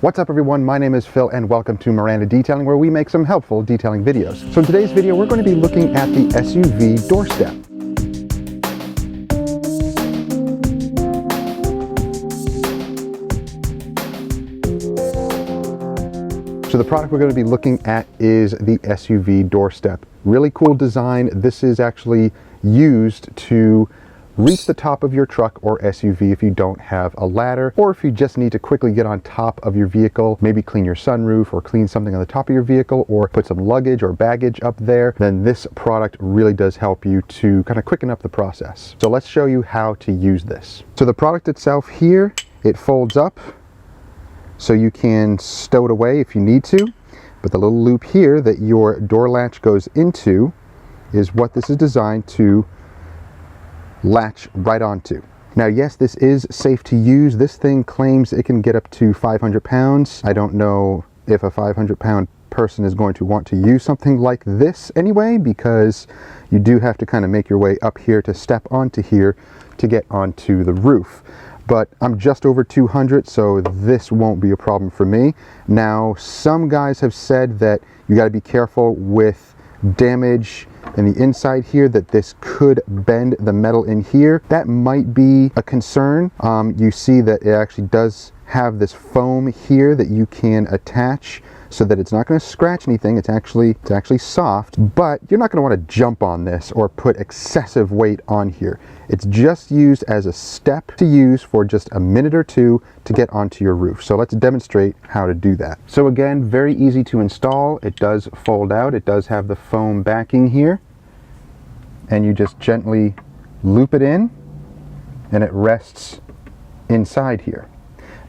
What's up everyone, my name is Phil and welcome to Miranda Detailing, where we make some helpful detailing videos. So in today's video we're going to be looking at the SUV doorstep. So the product we're going to be looking at is the SUV doorstep. Really cool design. This is actually used to reach the top of your truck or SUV if you don't have a ladder, or if you just need to quickly get on top of your vehicle, maybe clean your sunroof or clean something on the top of your vehicle or put some luggage or baggage up there, then this product really does help you to kind of quicken up the process. So let's show you how to use this. So the product itself here, it folds up so you can stow it away if you need to, but the little loop here that your door latch goes into is what this is designed to latch right onto. Now yes, this is safe to use. This thing claims it can get up to 500 pounds. I don't know if a 500-pound person is going to want to use something like this anyway, because you do have to kind of make your way up here to step onto here to get onto the roof. But I'm just over 200, so this won't be a problem for me. Now, some guys have said that you got to be careful with damage in the inside here, that this could bend the metal in here. That might be a concern. You see that it actually does have this foam here that you can attach so that it's not going to scratch anything. It's actually soft, but you're not going to want to jump on this or put excessive weight on here. It's just used as a step to use for just a minute or two to get onto your roof. So let's demonstrate how to do that. So again, very easy to install. It does fold out. It does have the foam backing here, and you just gently loop it in and it rests inside here.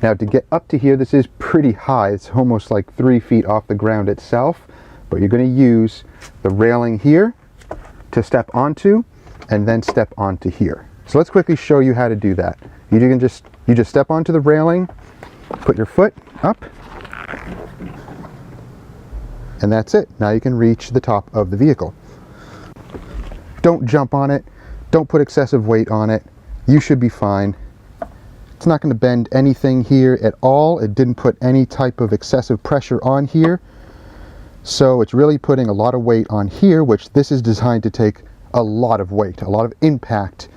Now to get up to here, this is pretty high. It's almost like 3 feet off the ground itself, but you're going to use the railing here to step onto and then step onto here. So let's quickly show you how to do that. You just step onto the railing, put your foot up, and that's it. Now you can reach the top of the vehicle. Don't jump on it. Don't put excessive weight on it. You should be fine. It's not going to bend anything here at all. It didn't put any type of excessive pressure on here. So it's really putting a lot of weight on here, which this is designed to take a lot of weight, a lot of impact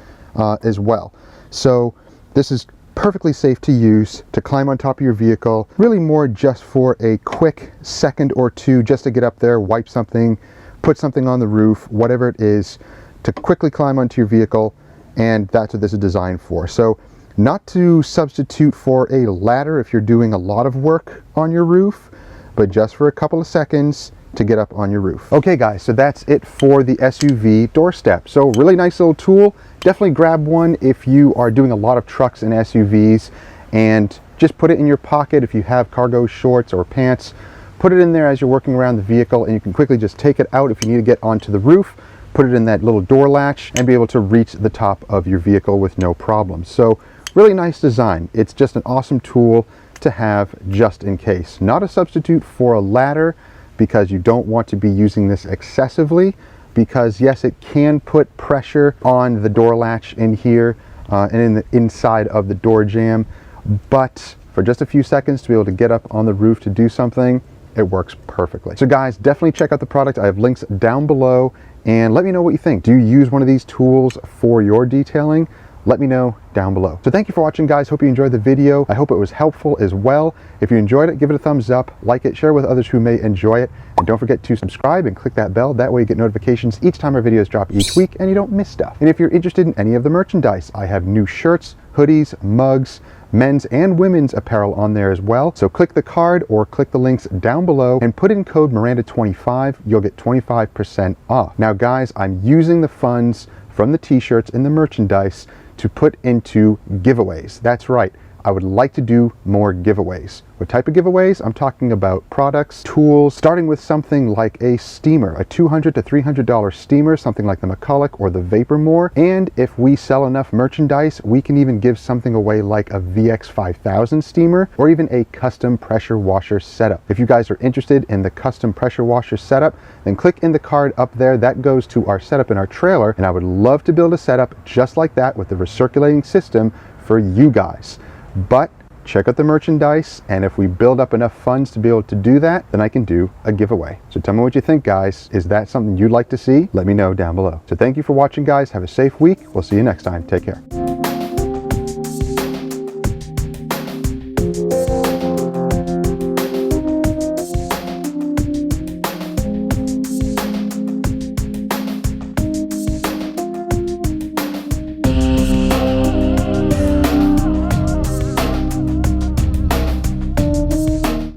as well. So this is perfectly safe to use to climb on top of your vehicle, really more just for a quick second or two just to get up there, wipe something, put something on the roof, whatever it is, to quickly climb onto your vehicle, and that's what this is designed for. So not to substitute for a ladder if you're doing a lot of work on your roof, but just for a couple of seconds to get up on your roof. Okay guys, so that's it for the SUV doorstep. So really nice little tool. Definitely grab one if you are doing a lot of trucks and SUVs, and just put it in your pocket if you have cargo shorts or pants. Put it in there as you're working around the vehicle, and you can quickly just take it out if you need to get onto the roof, put it in that little door latch, and be able to reach the top of your vehicle with no problem. So really nice design. It's just an awesome tool to have just in case. Not a substitute for a ladder, because you don't want to be using this excessively, because yes, it can put pressure on the door latch in here and in the inside of the door jamb, but for just a few seconds to be able to get up on the roof to do something, it works perfectly. So guys, definitely check out the product. I have links down below, and let me know what you think. Do you use one of these tools for your detailing? Let me know down below. So thank you for watching guys. Hope you enjoyed the video. I hope it was helpful as well. If you enjoyed it, give it a thumbs up, like it, share with others who may enjoy it, and don't forget to subscribe and click that bell. That way you get notifications each time our videos drop each week and you don't miss stuff. And if you're interested in any of the merchandise, I have new shirts, hoodies, mugs, men's and women's apparel on there as well. So click the card or click the links down below and put in code Miranda25. You'll get 25% off. Now guys, I'm using the funds from the t-shirts and the merchandise to put into giveaways. That's right. I would like to do more giveaways. What type of giveaways? I'm talking about products, tools, starting with something like a steamer, a $200 to $300 steamer, something like the McCulloch or the Vapormore. And if we sell enough merchandise, we can even give something away like a VX5000 steamer, or even a custom pressure washer setup. If you guys are interested in the custom pressure washer setup, then click in the card up there. That goes to our setup in our trailer, and I would love to build a setup just like that with the recirculating system for you guys. But check out the merchandise, and if we build up enough funds to be able to do that, then I can do a giveaway. So tell me what you think, guys. Is that something you'd like to see? Let me know down below. So thank you for watching, guys. Have a safe week. We'll see you next time. Take care.